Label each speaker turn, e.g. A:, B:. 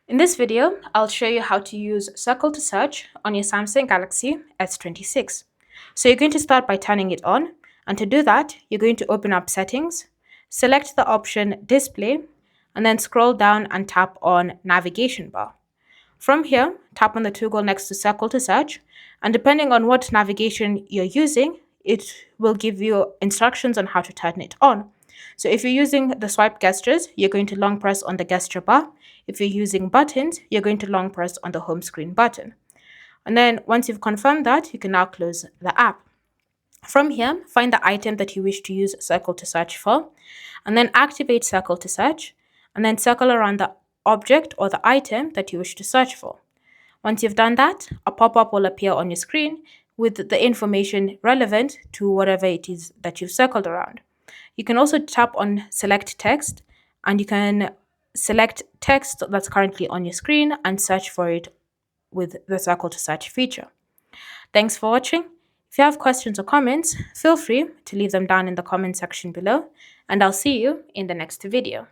A: In this video, I'll show you how to use Circle to Search on your Samsung Galaxy S26. So you're going to start by turning it on, and to do that, you're going to open up Settings, select the option Display, and then scroll down and tap on Navigation Bar. From here, tap on the toggle next to Circle to Search, and depending on what navigation you're using, it will give you instructions on how to turn it on. So if you're using the swipe gestures, you're going to long press on the gesture bar. If you're using buttons, you're going to long press on the home screen button. And then once you've confirmed that, you can now close the app. From here, find the item that you wish to use Circle to Search for, and then activate Circle to Search, and then circle around the object or the item that you wish to search for. Once you've done that, a pop-up will appear on your screen with the information relevant to whatever it is that you've circled around. You can also tap on Select Text, and you can select text that's currently on your screen and search for it with the Circle to Search feature. Thanks for watching. If you have questions or comments, feel free to leave them down in the comment section below, and I'll see you in the next video.